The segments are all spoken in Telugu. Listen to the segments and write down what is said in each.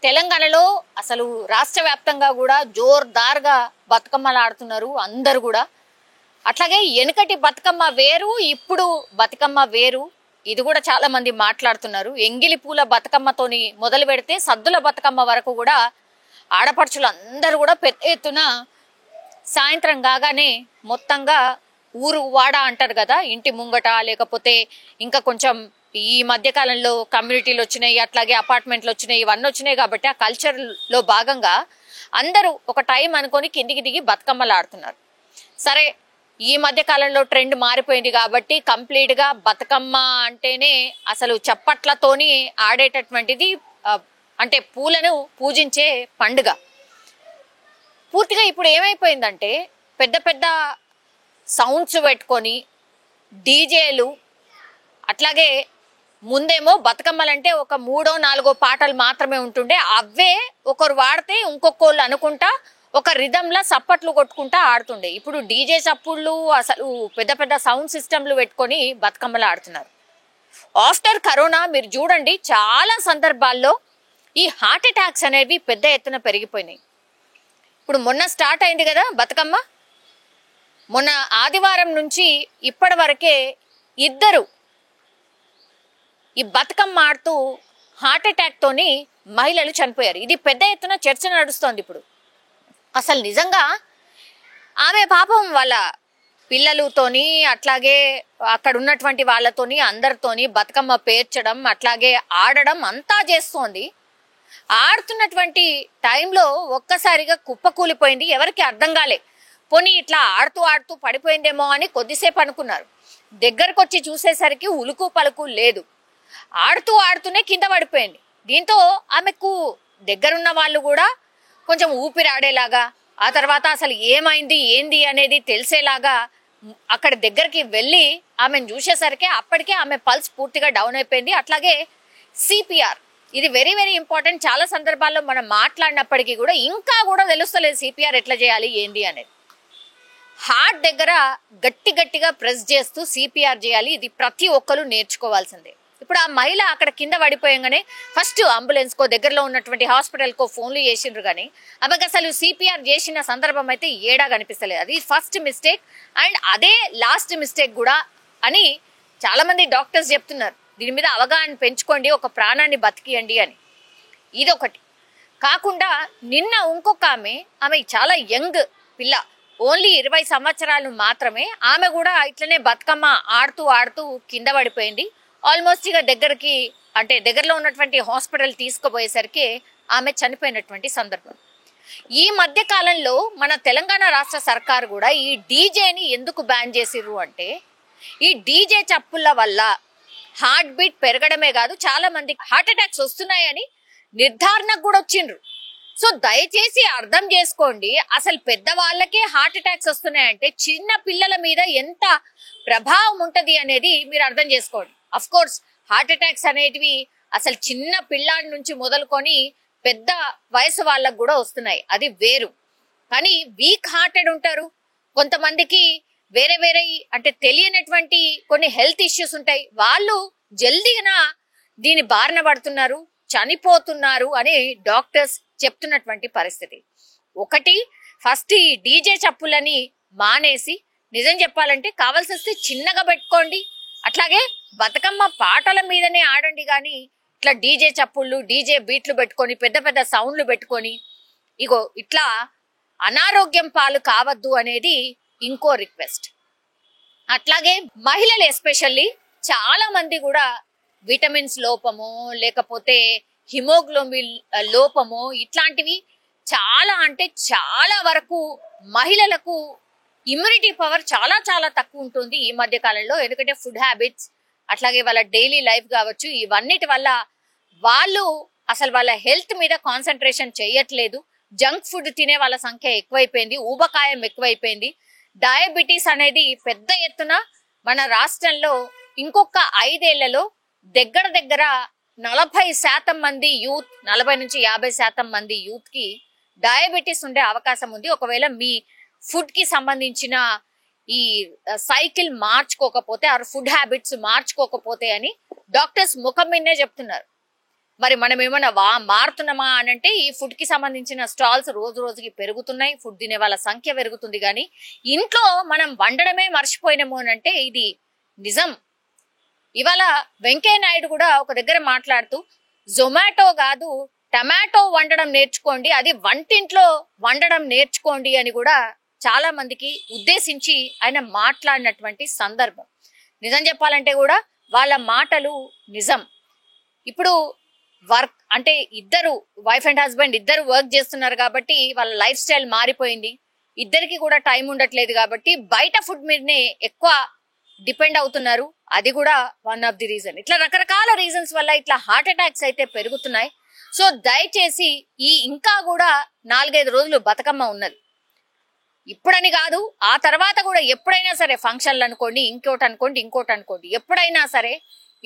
తెలంగాణలో అసలు రాష్ట్ర వ్యాప్తంగా కూడా జోర్దార్గా బతుకమ్మలు ఆడుతున్నారు అందరు కూడా. అట్లాగే వెనుకటి బతుకమ్మ వేరు, ఇప్పుడు బతుకమ్మ వేరు. ఇది కూడా చాలా మంది మాట్లాడుతున్నారు. ఎంగిలి పూల బతుకమ్మతోని మొదలు పెడితే సద్దుల బతుకమ్మ వరకు కూడా ఆడపడుచులు అందరూ కూడా పెద్ద ఎత్తున సాయంత్రం కాగానే మొత్తంగా ఊరు వాడ అంటారు కదా, ఇంటి ముంగట లేకపోతే ఇంకా కొంచెం ఈ మధ్య కాలంలో కమ్యూనిటీలు వచ్చినాయి, అట్లాగే అపార్ట్మెంట్లు వచ్చినాయి, ఇవన్నీ వచ్చినాయి కాబట్టి ఆ కల్చర్లో భాగంగా అందరూ ఒక టైం అనుకొని కిందికి దిగి బతుకమ్మలు ఆడుతున్నారు. సరే, ఈ మధ్య కాలంలో ట్రెండ్ మారిపోయింది కాబట్టి కంప్లీట్గా బతుకమ్మ అంటేనే అసలు చప్పట్లతోని ఆడేటటువంటిది, అంటే పూలను పూజించే పండుగ. పూర్తిగా ఇప్పుడు ఏమైపోయిందంటే పెద్ద పెద్ద సౌండ్స్ పెట్టుకొని డీజేలు, అట్లాగే ముందేమో బతుకమ్మలంటే ఒక 3-4 పాటలు మాత్రమే ఉంటుండే, అవే ఒకరు వాడితే ఇంకొకళ్ళు అనుకుంటా ఒక రిధంలా సప్పట్లు కొట్టుకుంటా ఆడుతుండే. ఇప్పుడు డీజే చప్పుళ్ళు, అసలు పెద్ద పెద్ద సౌండ్ సిస్టమ్లు పెట్టుకొని బతుకమ్మలు ఆడుతున్నారు. ఆఫ్టర్ కరోనా మీరు చూడండి, చాలా సందర్భాల్లో ఈ హార్ట్ అటాక్స్ అనేవి పెద్ద ఎత్తున పెరిగిపోయినాయి. ఇప్పుడు మొన్న స్టార్ట్ అయింది కదా బతుకమ్మ, మొన్న ఆదివారం నుంచి ఇప్పటి వరకే 2 ఈ బతుకమ్మ ఆడుతూ హార్ట్ అటాక్ తోని మహిళలు చనిపోయారు. ఇది పెద్ద ఎత్తున చర్చ నడుస్తోంది ఇప్పుడు. అసలు నిజంగా ఆమె పాపం వాళ్ళ పిల్లలతోని అట్లాగే అక్కడ ఉన్నటువంటి వాళ్ళతోని అందరితోని బతుకమ్మ పేర్చడం అట్లాగే ఆడడం అంతా చేస్తోంది. ఆడుతున్నటువంటి టైంలో ఒక్కసారిగా కుప్పకూలిపోయింది. ఎవరికి అర్థం కాలే. పోనీ ఇట్లా ఆడుతూ ఆడుతూ పడిపోయిందేమో అని కొద్దిసేపు అనుకున్నారు. దగ్గరకు వచ్చి చూసేసరికి ఉలుకు పలుకు లేదు. ఆడుతూ ఆడుతూనే కింద పడిపోయింది. దీంతో ఆమెకు దగ్గరున్న వాళ్ళు కూడా కొంచెం ఊపిరాడేలాగా, ఆ తర్వాత అసలు ఏమైంది ఏంది అనేది తెలిసేలాగా అక్కడ దగ్గరికి వెళ్ళి ఆమెను చూసేసరికి అప్పటికే ఆమె పల్స్ పూర్తిగా డౌన్ అయిపోయింది. అట్లాగే సిపిఆర్, ఇది వెరీ వెరీ ఇంపార్టెంట్. చాలా సందర్భాల్లో మనం మాట్లాడినప్పటికీ కూడా ఇంకా కూడా తెలుస్తలేదు సిపిఆర్ ఎట్లా చేయాలి ఏంది అనేది. హార్ట్ దగ్గర గట్టి గట్టిగా ప్రెస్ చేస్తూ సిపిఆర్ చేయాలి. ఇది ప్రతి ఒక్కరు నేర్చుకోవాల్సిందే. ఇప్పుడు ఆ మహిళ అక్కడ కింద పడిపోయంగానే ఫస్ట్ అంబులెన్స్కో దగ్గరలో ఉన్నటువంటి హాస్పిటల్కో ఫోన్లు చేసిండ్రు, కానీ ఆమెకు అసలు సిపిఆర్ చేసిన సందర్భం అయితే ఏడా కనిపిస్తలేదు. అది ఫస్ట్ మిస్టేక్ అండ్ అదే లాస్ట్ మిస్టేక్ కూడా అని చాలా మంది డాక్టర్స్ చెప్తున్నారు. దీని మీద అవగాహన పెంచుకోండి, ఒక ప్రాణాన్ని బతికియండి అని. ఇదొకటి కాకుండా నిన్న ఇంకొక ఆమె చాలా యంగ్ పిల్ల, ఓన్లీ 20 సంవత్సరాలు మాత్రమే. ఆమె కూడా ఇట్లనే బతుకమ్మ ఆడుతూ ఆడుతూ కింద పడిపోయింది. ఆల్మోస్ట్ ఇక దగ్గరలో ఉన్నటువంటి హాస్పిటల్ తీసుకుపోయేసరికి ఆమె చనిపోయినటువంటి సందర్భం. ఈ మధ్య కాలంలో మన తెలంగాణ రాష్ట్ర సర్కారు కూడా ఈ డీజేని ఎందుకు బ్యాన్ చేసిర్రు అంటే, ఈ డీజే చప్పుల వల్ల హార్ట్ బీట్ పెరగడమే కాదు, చాలా మందికి హార్ట్ అటాక్స్ వస్తున్నాయని నిర్ధారణకు కూడా వచ్చిండ్రు. సో దయచేసి అర్థం చేసుకోండి, అసలు పెద్దవాళ్ళకే హార్ట్ అటాక్స్ వస్తున్నాయంటే చిన్న పిల్లల మీద ఎంత ప్రభావం ఉంటది అనేది మీరు అర్థం చేసుకోండి. అఫ్ కోర్స్ హార్ట్ అటాక్స్ అనేటివి అసలు చిన్న పిల్లాడి నుంచి మొదలుకొని పెద్ద వయసు వాళ్ళకు కూడా వస్తున్నాయి, అది వేరు. కానీ వీక్ హార్టెడ్ ఉంటారు కొంతమందికి, వేరే వేరే అంటే తెలియనటువంటి కొన్ని హెల్త్ ఇష్యూస్ ఉంటాయి, వాళ్ళు జల్దీగా దీని బారిన పడుతున్నారు, చనిపోతున్నారు అని డాక్టర్స్ చెప్తున్నటువంటి పరిస్థితి. ఒకటి, ఫస్ట్ ఈ డీజే చప్పులని మానేసి నిజం చెప్పాలంటే కావాల్సి వస్తే చిన్నగా పెట్టుకోండి, అట్లాగే బతుకమ్మ పాటల మీదనే ఆడండి. కానీ ఇట్లా డీజే చప్పుళ్ళు డీజే బీట్లు పెట్టుకొని పెద్ద పెద్ద సౌండ్లు పెట్టుకొని ఇగో ఇట్లా అనారోగ్యం పాలు కావద్దు అనేది ఇంకో రిక్వెస్ట్. అట్లాగే మహిళలు ఎస్పెషల్లీ చాలా మంది కూడా విటమిన్స్ లోపమో లేకపోతే హిమోగ్లోబిన్ లోపమో ఇట్లాంటివి చాలా అంటే చాలా వరకు మహిళలకు ఇమ్యూనిటీ పవర్ చాలా చాలా తక్కువ ఉంటుంది ఈ మధ్య కాలంలో. ఎందుకంటే ఫుడ్ హ్యాబిట్స్ అట్లాగే వాళ్ళ డైలీ లైఫ్ కావచ్చు, ఇవన్నిటి వల్ల వాళ్ళు అసలు వాళ్ళ హెల్త్ మీద కాన్సన్ట్రేషన్ చేయట్లేదు. జంక్ ఫుడ్ తినే వాళ్ళ సంఖ్య ఎక్కువైపోయింది, ఊబకాయం ఎక్కువైపోయింది, డయాబెటీస్ అనేది పెద్ద ఎత్తున మన రాష్ట్రంలో ఇంకొక 5 ఏళ్లలో దగ్గర 40% మంది యూత్, 40 నుంచి 50% మంది యూత్ కి డయాబెటీస్ ఉండే అవకాశం ఉంది. ఒకవేళ మీ ఫుడ్ కి సంబంధించిన ఈ సైకిల్ మార్చుకోకపోతే, ఆ ఫుడ్ హ్యాబిట్స్ మార్చుకోకపోతే అని డాక్టర్స్ ముఖం మీదనే చెప్తున్నారు. మరి మనం ఏమైనా మారుతున్నామా అని అంటే ఈ ఫుడ్ కి సంబంధించిన స్టాల్స్ రోజు రోజుకి పెరుగుతున్నాయి, ఫుడ్ తినే వాళ్ళ సంఖ్య పెరుగుతుంది, కానీ ఇంట్లో మనం వండడమే మర్చిపోయినాము అని అంటే ఇది నిజం. ఇవాళ వెంకయ్య నాయుడు కూడా ఒక దగ్గర మాట్లాడుతూ జొమాటో కాదు టమాటో వండడం నేర్చుకోండి, అది వంటింట్లో వండడం నేర్చుకోండి అని కూడా చాలా మందికి ఉద్దేశించి ఆయన మాట్లాడినటువంటి సందర్భం. నిజం చెప్పాలంటే కూడా వాళ్ళ మాటలు నిజం. ఇప్పుడు వర్క్ అంటే ఇద్దరు వైఫ్ అండ్ హస్బెండ్ ఇద్దరు వర్క్ చేస్తున్నారు కాబట్టి వాళ్ళ లైఫ్ స్టైల్ మారిపోయింది, ఇద్దరికి కూడా టైం ఉండట్లేదు కాబట్టి బయట ఫుడ్ మీదనే ఎక్కువ డిపెండ్ అవుతున్నారు. అది కూడా వన్ ఆఫ్ ది రీజన్. ఇట్లా రకరకాల రీజన్స్ వల్ల ఇట్లా హార్ట్ అటాక్స్ అయితే పెరుగుతున్నాయి. సో దయచేసి ఇంకా కూడా 4-5 రోజులు బతుకమ్మ ఉన్నది. ఇప్పుడని కాదు, ఆ తర్వాత కూడా ఎప్పుడైనా సరే ఫంక్షన్లు అనుకోండి, ఇంకోటి అనుకోండి, ఎప్పుడైనా సరే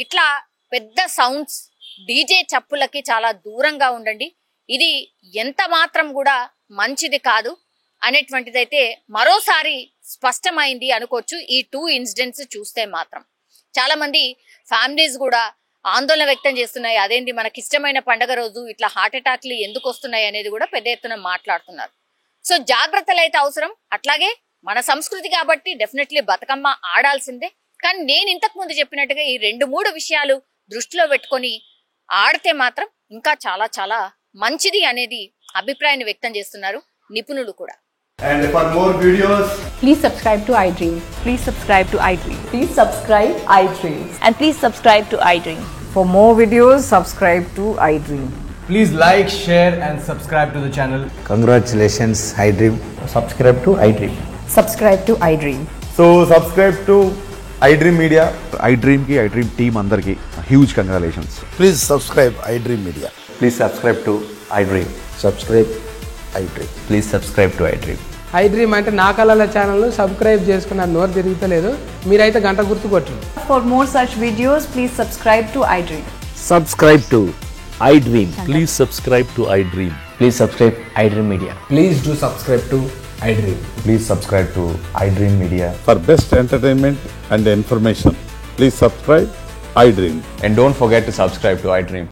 ఇట్లా పెద్ద సౌండ్స్ డీజే చప్పులకి చాలా దూరంగా ఉండండి. ఇది ఎంత మాత్రం కూడా మంచిది కాదు అనేటువంటిదైతే మరోసారి స్పష్టమైంది అనుకోవచ్చు ఈ 2 ఇన్సిడెంట్స్ చూస్తే మాత్రం. చాలా మంది ఫ్యామిలీస్ కూడా ఆందోళన వ్యక్తం చేస్తున్నాయి. అదేంటి మనకి ఇష్టమైన పండగ రోజు ఇట్లా హార్ట్ అటాక్లు ఎందుకు వస్తున్నాయి అనేది కూడా పెద్ద ఎత్తున మాట్లాడుతున్నారు. సో జాగ్రత్తలు అయితే అవసరం. అట్లాగే మన సంస్కృతి కాబట్టి డెఫినెట్లీ బతుకమ్మ ఆడాల్సిందే. కానీ నేను ఇంతకు ముందు చెప్పినట్టుగా ఈ 2-3 విషయాలు దృష్టిలో పెట్టుకొని ఆడితే మాత్రం ఇంకా చాలా చాలా మంచిది అనేది అభిప్రాయాన్ని వ్యక్తం చేస్తున్నారు నిపుణులు కూడా. And for more videos, please subscribe to iDream. Please subscribe to iDream. Please subscribe iDream. And please subscribe to iDream. For more videos, subscribe to iDream. please like, share and subscribe to the channel. Congratulations, iDream. Subscribe to iDream. Subscribe to iDream. So subscribe to iDream Media. iDream ki iDream team andarki huge congratulations. Please subscribe iDream Media. Please subscribe to iDream. Subscribe iDream. Please subscribe to iDream. iDream అంటే నా కళల ఛానల్ సబ్స్క్రైబ్ చేసుకున్న నోరు తిరుగుతలేదు, మీరైతే గంట గుర్తు కొట్టండి. For more such videos, please subscribe to iDream. Subscribe to iDream. Please subscribe to iDream. Please subscribe iDream Media. Please do subscribe to iDream. Please subscribe to iDream Media. For best entertainment and information, please subscribe iDream. And don't forget to subscribe to iDream.